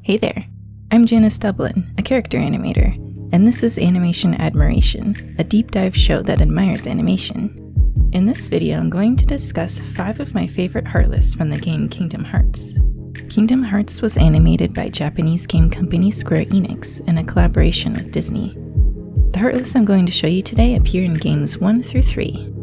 Hey there, I'm Janice Dublin, a character animator, and this is Animation Admiration, a deep dive show that admires animation. In this video, I'm going to discuss 5 of my favorite Heartless from the game Kingdom Hearts. Kingdom Hearts was animated by Japanese game company Square Enix in a collaboration with Disney. The Heartless I'm going to show you today appear in games 1 through 3.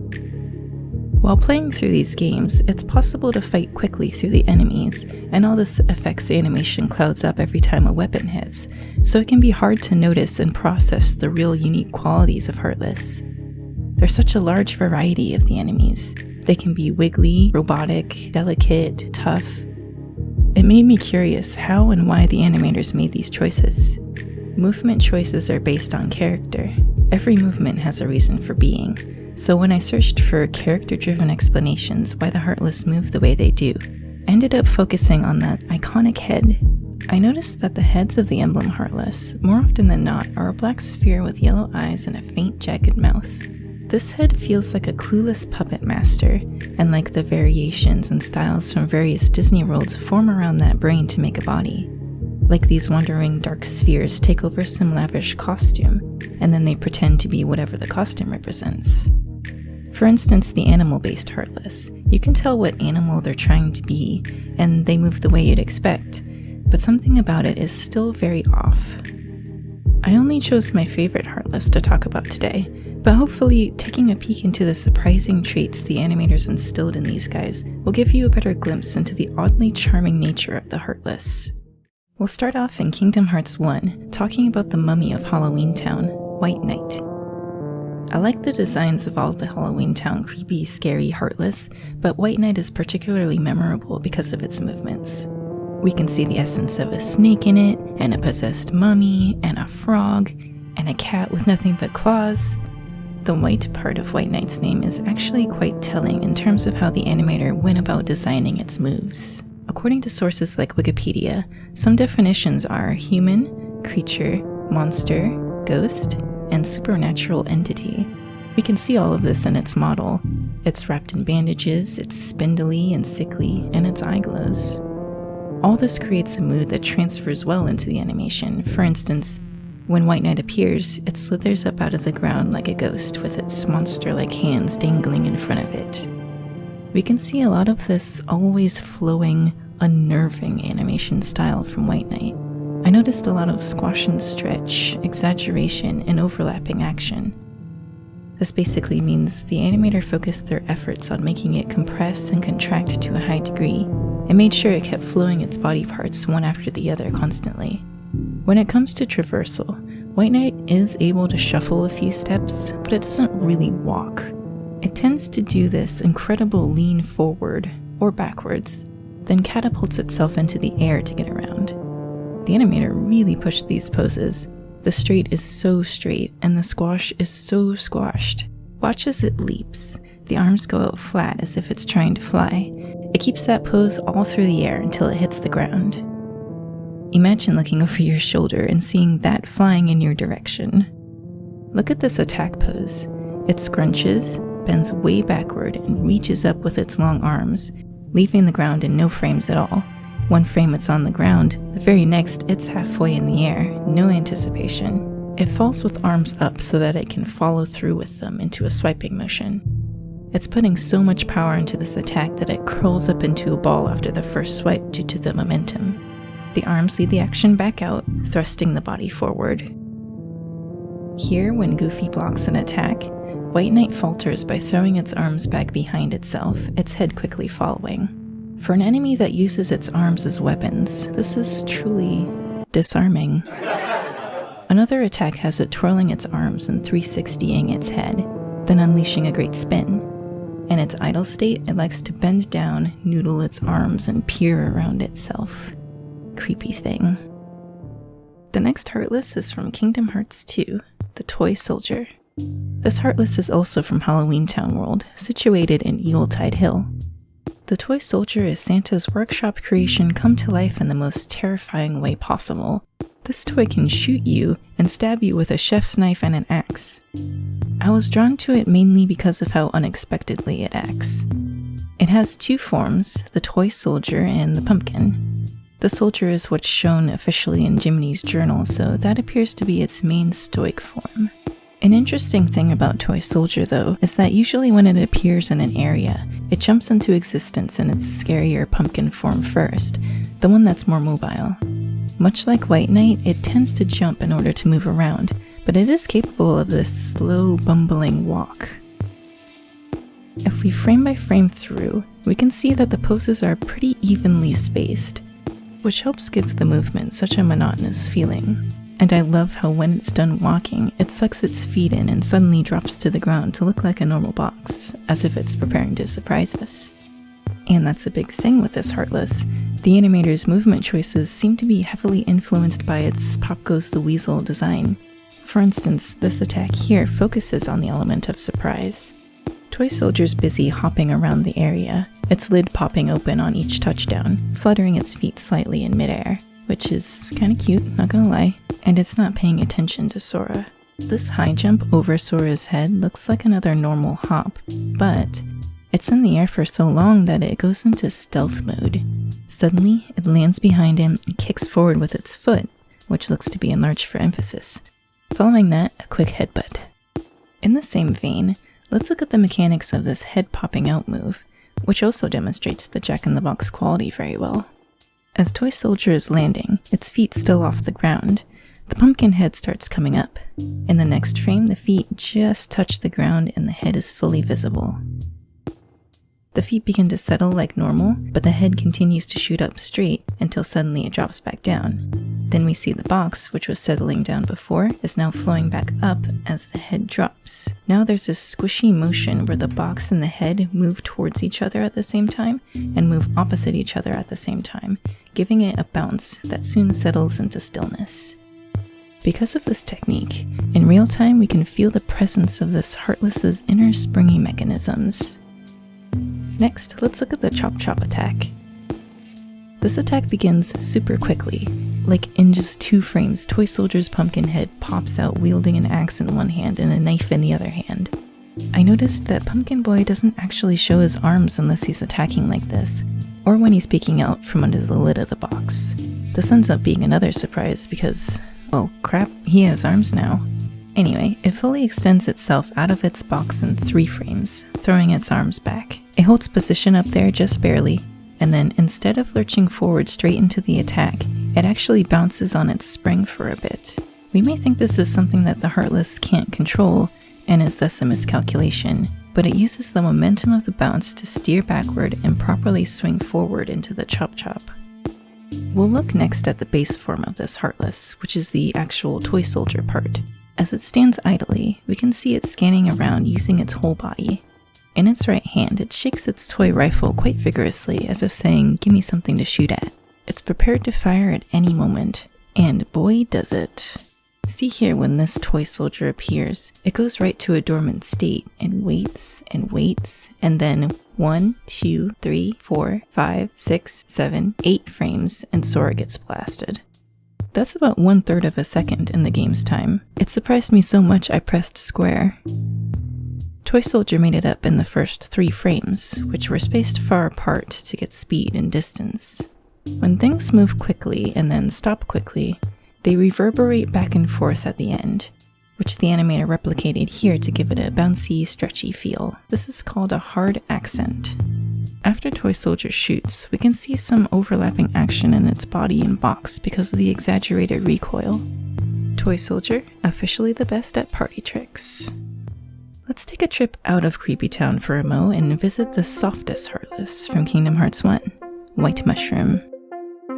While playing through these games, it's possible to fight quickly through the enemies, and all this affects animation clouds up every time a weapon hits, so it can be hard to notice and process the real unique qualities of Heartless. There's such a large variety of the enemies. They can be wiggly, robotic, delicate, tough. It made me curious how and why the animators made these choices. Movement choices are based on character. Every movement has a reason for being. So when I searched for character-driven explanations why the Heartless move the way they do, I ended up focusing on that iconic head. I noticed that the heads of the emblem Heartless, more often than not, are a black sphere with yellow eyes and a faint, jagged mouth. This head feels like a clueless puppet master, and like the variations and styles from various Disney worlds form around that brain to make a body. Like these wandering dark spheres take over some lavish costume, and then they pretend to be whatever the costume represents. For instance, the animal-based Heartless. You can tell what animal they're trying to be, and they move the way you'd expect, but something about it is still very off. I only chose my favorite Heartless to talk about today, but hopefully taking a peek into the surprising traits the animators instilled in these guys will give you a better glimpse into the oddly charming nature of the Heartless. We'll start off in Kingdom Hearts 1, talking about the mummy of Halloween Town, Wight Knight. I like the designs of all the Halloween Town creepy, scary Heartless, but Wight Knight is particularly memorable because of its movements. We can see the essence of a snake in it, and a possessed mummy, and a frog, and a cat with nothing but claws. The white part of Wight Knight's name is actually quite telling in terms of how the animator went about designing its moves. According to sources like Wikipedia, some definitions are human, creature, monster, ghost, and supernatural entity. We can see all of this in its model. It's wrapped in bandages, it's spindly and sickly, and its eye glows. All this creates a mood that transfers well into the animation. For instance, when Wight Knight appears, it slithers up out of the ground like a ghost with its monster-like hands dangling in front of it. We can see a lot of this always flowing, unnerving animation style from Wight Knight. I noticed a lot of squash and stretch, exaggeration, and overlapping action. This basically means the animator focused their efforts on making it compress and contract to a high degree, and made sure it kept flowing its body parts one after the other constantly. When it comes to traversal, Wight Knight is able to shuffle a few steps, but it doesn't really walk. It tends to do this incredible lean forward, or backwards, then catapults itself into the air to get around. The animator really pushed these poses. The straight is so straight, and the squash is so squashed. Watch as it leaps. The arms go out flat as if it's trying to fly. It keeps that pose all through the air until it hits the ground. Imagine looking over your shoulder and seeing that flying in your direction. Look at this attack pose. It scrunches, bends way backward, and reaches up with its long arms, leaving the ground in no frames at all. One frame it's on the ground, the very next it's halfway in the air, no anticipation. It falls with arms up so that it can follow through with them into a swiping motion. It's putting so much power into this attack that it curls up into a ball after the first swipe due to the momentum. The arms lead the action back out, thrusting the body forward. Here, when Goofy blocks an attack, Wight Knight falters by throwing its arms back behind itself, its head quickly following. For an enemy that uses its arms as weapons, this is truly disarming. Another attack has it twirling its arms and 360ing its head, then unleashing a great spin. In its idle state, it likes to bend down, noodle its arms, and peer around itself. Creepy thing. The next Heartless is from Kingdom Hearts 2, the Toy Soldier. This Heartless is also from Halloween Town World, situated in Yuletide Hill. The toy soldier is Santa's workshop creation come to life in the most terrifying way possible. This toy can shoot you and stab you with a chef's knife and an axe. I was drawn to it mainly because of how unexpectedly it acts. It has 2 forms, the toy soldier and the pumpkin. The soldier is what's shown officially in Jiminy's journal, so that appears to be its main stoic form. An interesting thing about Toy Soldier, though, is that usually when it appears in an area, it jumps into existence in its scarier pumpkin form first, the one that's more mobile. Much like Wight Knight, it tends to jump in order to move around, but it is capable of this slow, bumbling walk. If we frame by frame through, we can see that the poses are pretty evenly spaced, which helps give the movement such a monotonous feeling. And I love how when it's done walking, it sucks its feet in and suddenly drops to the ground to look like a normal box, as if it's preparing to surprise us. And that's a big thing with this Heartless. The animator's movement choices seem to be heavily influenced by its Pop Goes the Weasel design. For instance, this attack here focuses on the element of surprise. Toy Soldier's busy hopping around the area, its lid popping open on each touchdown, fluttering its feet slightly in midair, which is kinda cute, not gonna lie, and it's not paying attention to Sora. This high jump over Sora's head looks like another normal hop, but it's in the air for so long that it goes into stealth mode. Suddenly, it lands behind him and kicks forward with its foot, which looks to be enlarged for emphasis. Following that, a quick headbutt. In the same vein, let's look at the mechanics of this head popping out move, which also demonstrates the Jack-in-the-Box quality very well. As Toy Soldier is landing, its feet still off the ground, the pumpkin head starts coming up. In the next frame, the feet just touch the ground and the head is fully visible. The feet begin to settle like normal, but the head continues to shoot up straight until suddenly it drops back down. Then we see the box, which was settling down before, is now flowing back up as the head drops. Now there's this squishy motion where the box and the head move towards each other at the same time and move opposite each other at the same time, giving it a bounce that soon settles into stillness. Because of this technique, in real time we can feel the presence of this Heartless's inner springy mechanisms. Next, let's look at the Chop Chop attack. This attack begins super quickly. Like in just 2 frames, Toy Soldier's pumpkin head pops out wielding an axe in one hand and a knife in the other hand. I noticed that Pumpkin Boy doesn't actually show his arms unless he's attacking like this, or when he's peeking out from under the lid of the box. This ends up being another surprise because, well, crap, he has arms now. Anyway, it fully extends itself out of its box in 3 frames, throwing its arms back. It holds position up there just barely, and then instead of lurching forward straight into the attack, it actually bounces on its spring for a bit. We may think this is something that the Heartless can't control, and is thus a miscalculation, but it uses the momentum of the bounce to steer backward and properly swing forward into the Chop Chop. We'll look next at the base form of this Heartless, which is the actual Toy Soldier part. As it stands idly, we can see it scanning around using its whole body. In its right hand, it shakes its toy rifle quite vigorously, as if saying, "Give me something to shoot at." It's prepared to fire at any moment, and boy does it. See here when this Toy Soldier appears, it goes right to a dormant state and waits, and then 1, 2, 3, 4, 5, 6, 7, 8 frames and Sora gets blasted. That's about 1/3 of a second in the game's time. It surprised me so much I pressed square. Toy Soldier made it up in the first 3 frames, which were spaced far apart to get speed and distance. When things move quickly and then stop quickly, they reverberate back and forth at the end, which the animator replicated here to give it a bouncy, stretchy feel. This is called a hard accent. After Toy Soldier shoots, we can see some overlapping action in its body and box because of the exaggerated recoil. Toy Soldier, officially the best at party tricks. Let's take a trip out of Creepy Town for a mo and visit the softest Heartless from Kingdom Hearts 1, Wight Mushroom.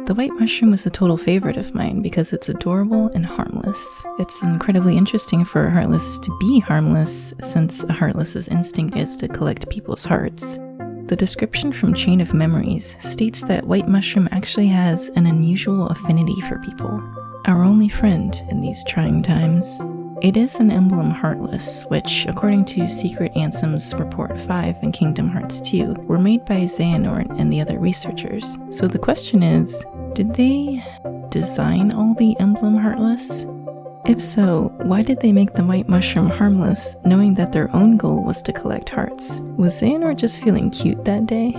The Wight Mushroom was a total favorite of mine because it's adorable and harmless. It's incredibly interesting for a Heartless to be harmless, since a Heartless's instinct is to collect people's hearts. The description from Chain of Memories states that Wight Mushroom actually has an unusual affinity for people, our only friend in these trying times. It is an emblem Heartless, which, according to Secret Ansem's Report 5 and Kingdom Hearts 2, were made by Xehanort and the other researchers. So the question is, did they design all the emblem Heartless? If so, why did they make the Wight Mushroom harmless, knowing that their own goal was to collect hearts? Was Xehanort just feeling cute that day?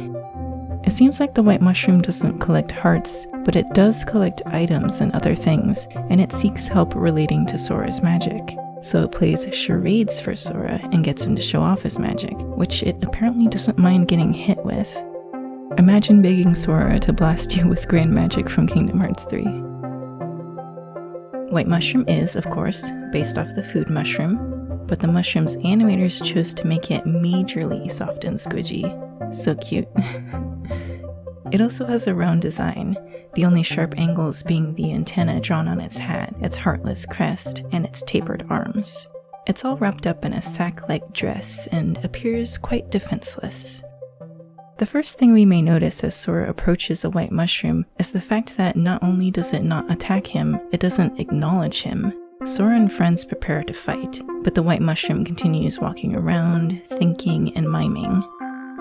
It seems like the white mushroom doesn't collect hearts, but it does collect items and other things, and it seeks help relating to Sora's magic. So it plays charades for Sora and gets him to show off his magic, which it apparently doesn't mind getting hit with. Imagine begging Sora to blast you with grand magic from Kingdom Hearts 3. White mushroom is, of course, based off the food mushroom, but the mushroom's animators chose to make it majorly soft and squidgy. So cute. It also has a round design, the only sharp angles being the antenna drawn on its hat, its Heartless crest, and its tapered arms. It's all wrapped up in a sack-like dress and appears quite defenseless. The first thing we may notice as Sora approaches a white mushroom is the fact that not only does it not attack him, it doesn't acknowledge him. Sora and friends prepare to fight, but the white mushroom continues walking around, thinking and miming.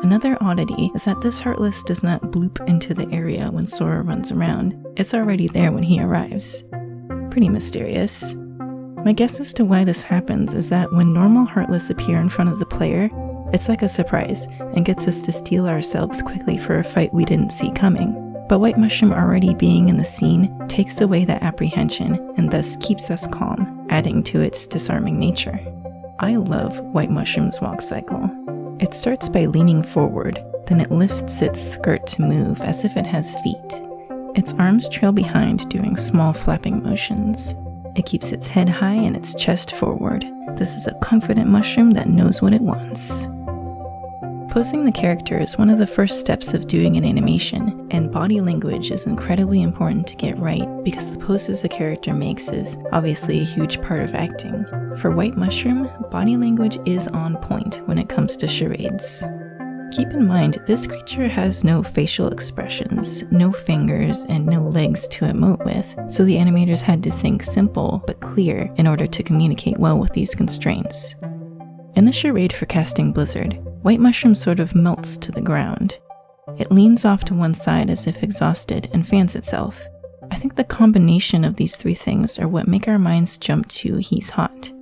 Another oddity is that this Heartless does not bloop into the area when Sora runs around. It's already there when he arrives. Pretty mysterious. My guess as to why this happens is that when normal Heartless appear in front of the player, it's like a surprise and gets us to steel ourselves quickly for a fight we didn't see coming. But White Mushroom already being in the scene takes away that apprehension and thus keeps us calm, adding to its disarming nature. I love White Mushroom's walk cycle. It starts by leaning forward, then it lifts its skirt to move as if it has feet. Its arms trail behind doing small flapping motions. It keeps its head high and its chest forward. This is a confident mushroom that knows what it wants. Posing the character is one of the first steps of doing an animation, and body language is incredibly important to get right because the poses a character makes is obviously a huge part of acting. For White Mushroom, body language is on point when it comes to charades. Keep in mind, this creature has no facial expressions, no fingers, and no legs to emote with, so the animators had to think simple but clear in order to communicate well with these constraints. In the charade for casting Blizzard, White Mushroom sort of melts to the ground. It leans off to one side as if exhausted and fans itself. I think the combination of these three things are what make our minds jump to he's hot.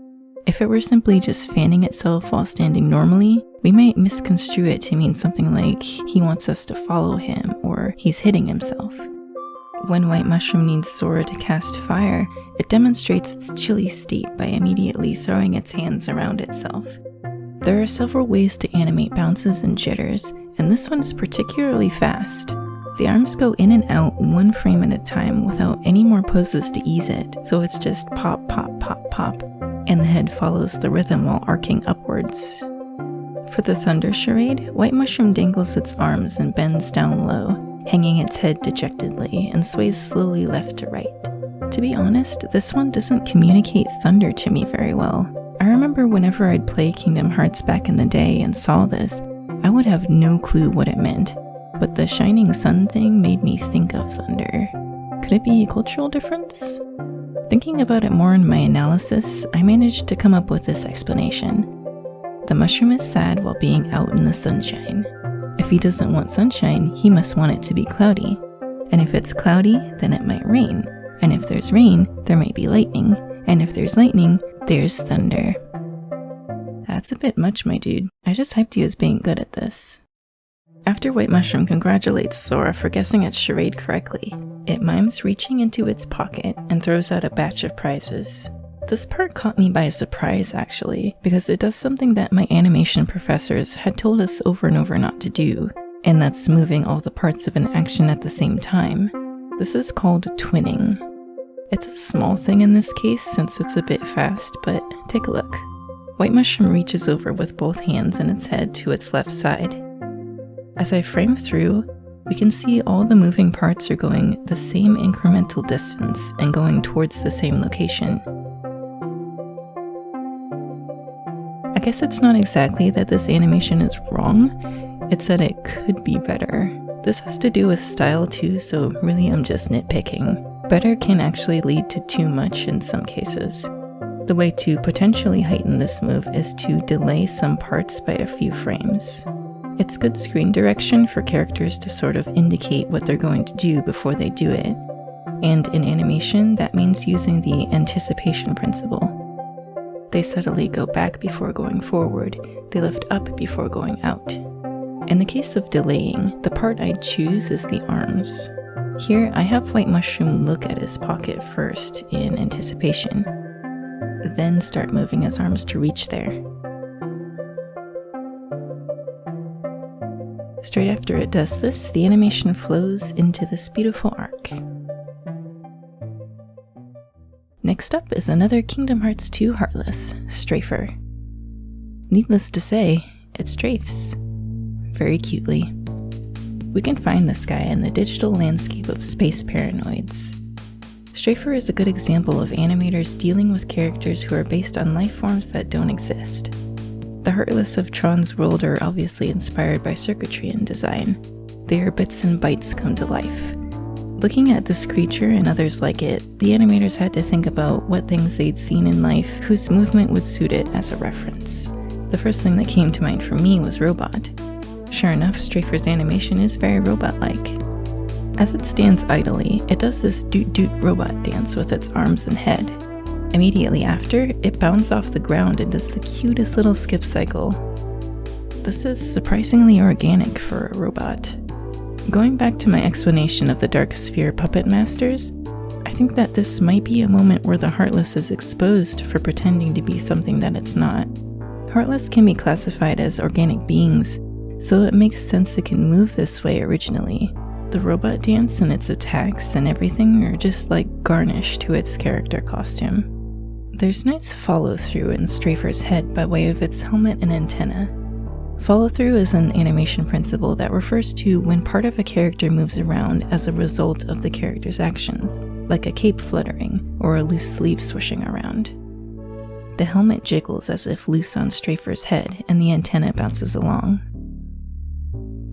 If it were simply just fanning itself while standing normally, we might misconstrue it to mean something like he wants us to follow him or he's hitting himself. When White Mushroom needs Sora to cast fire, it demonstrates its chilly state by immediately throwing its hands around itself. There are several ways to animate bounces and jitters, and this one is particularly fast. The arms go in and out one frame at a time without any more poses to ease it, so it's just pop, pop, pop, pop, and the head follows the rhythm while arcing upwards. For the Thunder charade, White Mushroom dangles its arms and bends down low, hanging its head dejectedly and sways slowly left to right. To be honest, this one doesn't communicate thunder to me very well. I remember whenever I'd play Kingdom Hearts back in the day and saw this, I would have no clue what it meant, but the shining sun thing made me think of thunder. Could it be a cultural difference? Thinking about it more in my analysis, I managed to come up with this explanation. The mushroom is sad while being out in the sunshine. If he doesn't want sunshine, he must want it to be cloudy. And if it's cloudy, then it might rain. And if there's rain, there might be lightning. And if there's lightning, there's thunder. That's a bit much, my dude. I just hyped you as being good at this. After White Mushroom congratulates Sora for guessing its charade correctly, it mimes reaching into its pocket and throws out a batch of prizes. This part caught me by surprise, actually, because it does something that my animation professors had told us over and over not to do, and that's moving all the parts of an action at the same time. This is called twinning. It's a small thing in this case since it's a bit fast, but take a look. White Mushroom reaches over with both hands and its head to its left side. As I frame through, we can see all the moving parts are going the same incremental distance and going towards the same location. I guess it's not exactly that this animation is wrong, it's that it could be better. This has to do with style too, so really I'm just nitpicking. Better can actually lead to too much in some cases. The way to potentially heighten this move is to delay some parts by a few frames. It's good screen direction for characters to sort of indicate what they're going to do before they do it. And in animation, that means using the anticipation principle. They subtly go back before going forward. They lift up before going out. In the case of delaying, the part I'd choose is the arms. Here, I have White Mushroom look at his pocket first in anticipation, then start moving his arms to reach there. Straight after it does this, the animation flows into this beautiful arc. Next up is another Kingdom Hearts 2 Heartless, Strafer. Needless to say, it strafes. Very cutely. We can find this guy in the digital landscape of space paranoids. Strafer is a good example of animators dealing with characters who are based on life forms that don't exist. The Heartless of Tron's world are obviously inspired by circuitry and design. Their bits and bytes come to life. Looking at this creature and others like it, the animators had to think about what things they'd seen in life whose movement would suit it as a reference. The first thing that came to mind for me was robot. Sure enough, Strafer's animation is very robot-like. As it stands idly, it does this doot-doot robot dance with its arms and head. Immediately after, it bounds off the ground and does the cutest little skip cycle. This is surprisingly organic for a robot. Going back to my explanation of the Dark Sphere puppet masters, I think that this might be a moment where the Heartless is exposed for pretending to be something that it's not. Heartless can be classified as organic beings, so it makes sense it can move this way originally. The robot dance and its attacks and everything are just like garnish to its character costume. There's nice follow-through in Strafer's head by way of its helmet and antenna. Follow-through is an animation principle that refers to when part of a character moves around as a result of the character's actions, like a cape fluttering or a loose sleeve swishing around. The helmet jiggles as if loose on Strafer's head, and the antenna bounces along.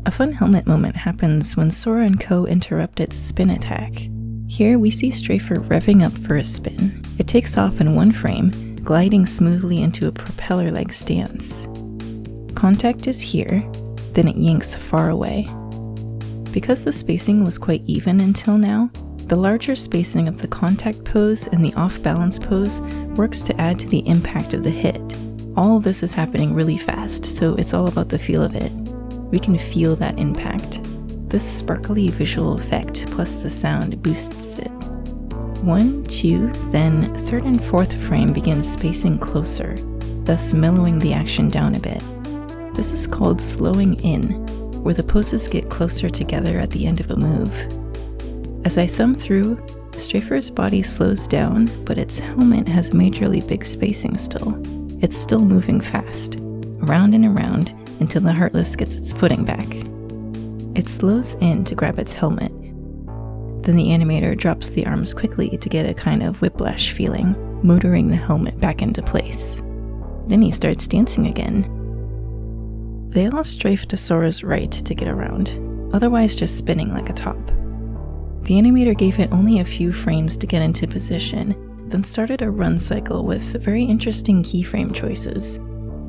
A fun helmet moment happens when Sora and Co. interrupt its spin attack. Here we see Strafer revving up for a spin. It takes off in one frame, gliding smoothly into a propeller-like stance. Contact is here, then it yanks far away. Because the spacing was quite even until now, the larger spacing of the contact pose and the off-balance pose works to add to the impact of the hit. All of this is happening really fast, so it's all about the feel of it. We can feel that impact. This sparkly visual effect plus the sound boosts it. 1, 2, then third and fourth frame begins spacing closer, thus mellowing the action down a bit. This is called slowing in, where the poses get closer together at the end of a move. As I thumb through, Strafer's body slows down, but its helmet has majorly big spacing still. It's still moving fast, around and around, until the Heartless gets its footing back. It slows in to grab its helmet. Then the animator drops the arms quickly to get a kind of whiplash feeling, motoring the helmet back into place. Then he starts dancing again. They all strafe to Sora's right to get around, otherwise just spinning like a top. The animator gave it only a few frames to get into position, then started a run cycle with very interesting keyframe choices.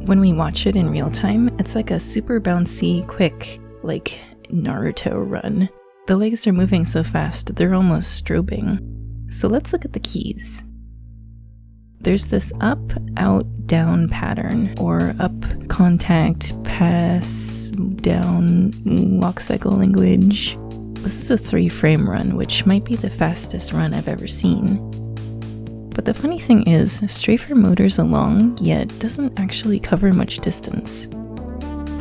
When we watch it in real time, it's like a super bouncy, quick, like Naruto run. The legs are moving so fast, they're almost strobing. So let's look at the keys. There's this up, out, down pattern, or up, contact, pass, down, walk cycle language. This is a 3-frame run, which might be the fastest run I've ever seen. But the funny thing is, Strafer motors along, yet doesn't actually cover much distance.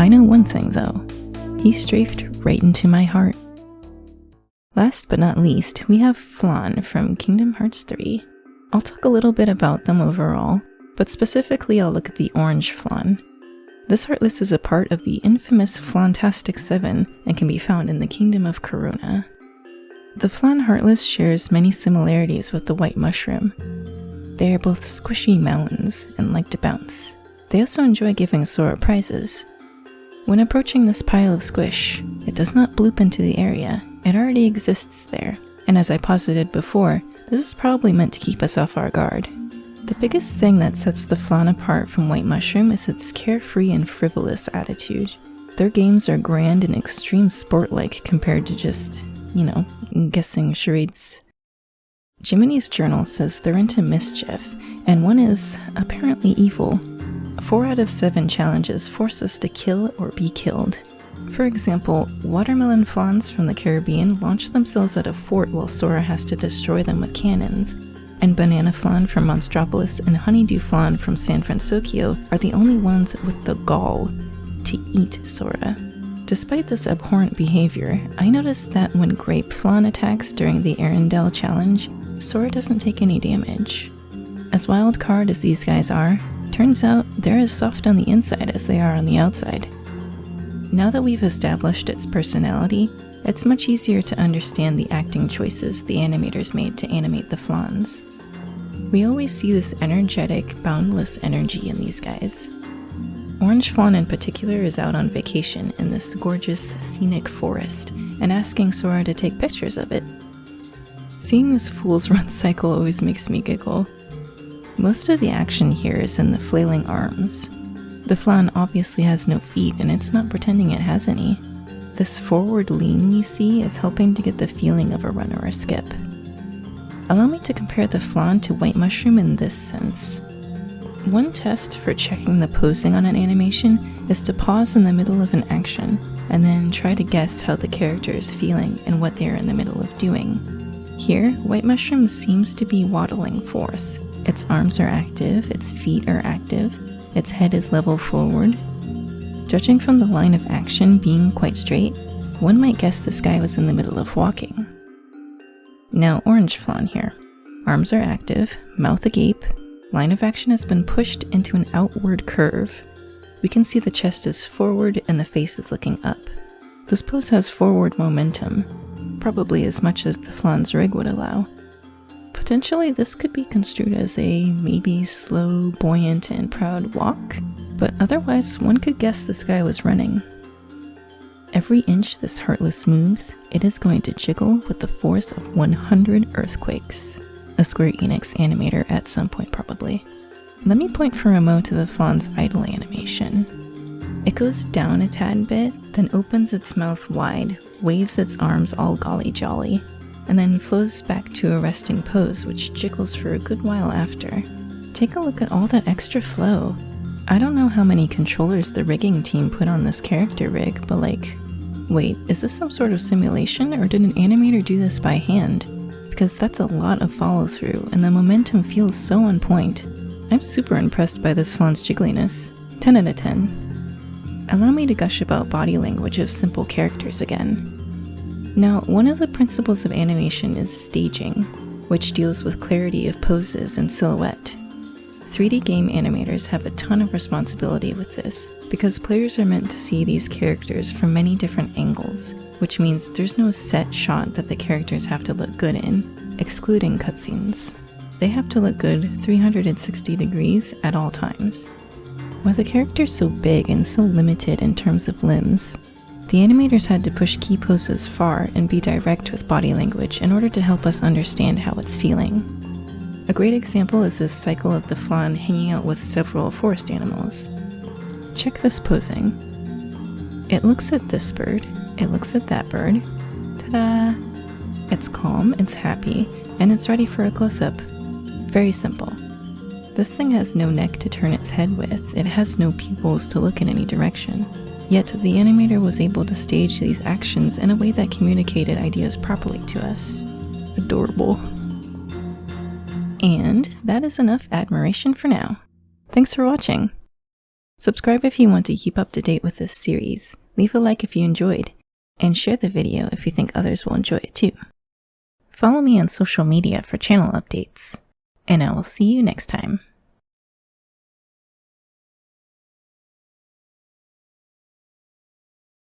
I know one thing though, he strafed right into my heart. Last but not least, we have Flan from Kingdom Hearts 3. I'll talk a little bit about them overall, but specifically I'll look at the orange Flan. This Heartless is a part of the infamous Flantastic 7 and can be found in the Kingdom of Corona. The Flan Heartless shares many similarities with the White Mushroom. They are both squishy mountains and like to bounce. They also enjoy giving Sora prizes. When approaching this pile of squish, it does not bloop into the area, it already exists there, and as I posited before, this is probably meant to keep us off our guard. The biggest thing that sets the Flan apart from White Mushroom is its carefree and frivolous attitude. Their games are grand and extreme sport-like compared to just, guessing charades. Jiminy's journal says they're into mischief, and one is apparently evil. 4 out of 7 challenges force us to kill or be killed. For example, watermelon flans from the Caribbean launch themselves at a fort while Sora has to destroy them with cannons, and banana flan from Monstropolis and honeydew flan from San Francisco are the only ones with the gall to eat Sora. Despite this abhorrent behavior, I noticed that when grape flan attacks during the Arendelle challenge, Sora doesn't take any damage. As wild card as these guys are, turns out they're as soft on the inside as they are on the outside. Now that we've established its personality, it's much easier to understand the acting choices the animators made to animate the flans. We always see this energetic, boundless energy in these guys. Orange Flan in particular is out on vacation in this gorgeous, scenic forest and asking Sora to take pictures of it. Seeing this fool's run cycle always makes me giggle. Most of the action here is in the flailing arms. The flan obviously has no feet and it's not pretending it has any. This forward lean we see is helping to get the feeling of a run or a skip. Allow me to compare the flan to White Mushroom in this sense. One test for checking the posing on an animation is to pause in the middle of an action and then try to guess how the character is feeling and what they are in the middle of doing. Here, White Mushroom seems to be waddling forth. Its arms are active, its feet are active, its head is level forward. Judging from the line of action being quite straight, one might guess this guy was in the middle of walking. Now Orange Flan here. Arms are active, mouth agape, line of action has been pushed into an outward curve. We can see the chest is forward and the face is looking up. This pose has forward momentum, probably as much as the flan's rig would allow. Potentially this could be construed as a maybe slow, buoyant, and proud walk, but otherwise one could guess this guy was running. Every inch this Heartless moves, it is going to jiggle with the force of 100 earthquakes. A Square Enix animator at some point probably. Let me point for a mo to the flan's idle animation. It goes down a tad bit, then opens its mouth wide, waves its arms all golly jolly, and then flows back to a resting pose which jiggles for a good while after. Take a look at all that extra flow. I don't know how many controllers the rigging team put on this character rig, but like, wait, is this some sort of simulation or did an animator do this by hand? Because that's a lot of follow through and the momentum feels so on point. I'm super impressed by this flan's jiggliness. 10 out of 10. Allow me to gush about body language of simple characters again. Now, one of the principles of animation is staging, which deals with clarity of poses and silhouette. 3D game animators have a ton of responsibility with this, because players are meant to see these characters from many different angles, which means there's no set shot that the characters have to look good in, excluding cutscenes. They have to look good 360 degrees at all times. With a character so big and so limited in terms of limbs, the animators had to push key poses far and be direct with body language in order to help us understand how it's feeling. A great example is this cycle of the flan hanging out with several forest animals. Check this posing. It looks at this bird, it looks at that bird. Ta-da! It's calm, it's happy, and it's ready for a close-up. Very simple. This thing has no neck to turn its head with, it has no pupils to look in any direction. Yet the animator was able to stage these actions in a way that communicated ideas properly to us. Adorable. And that is enough admiration for now. Thanks for watching. Subscribe if you want to keep up to date with this series, leave a like if you enjoyed, and share the video if you think others will enjoy it too. Follow me on social media for channel updates, and I will see you next time.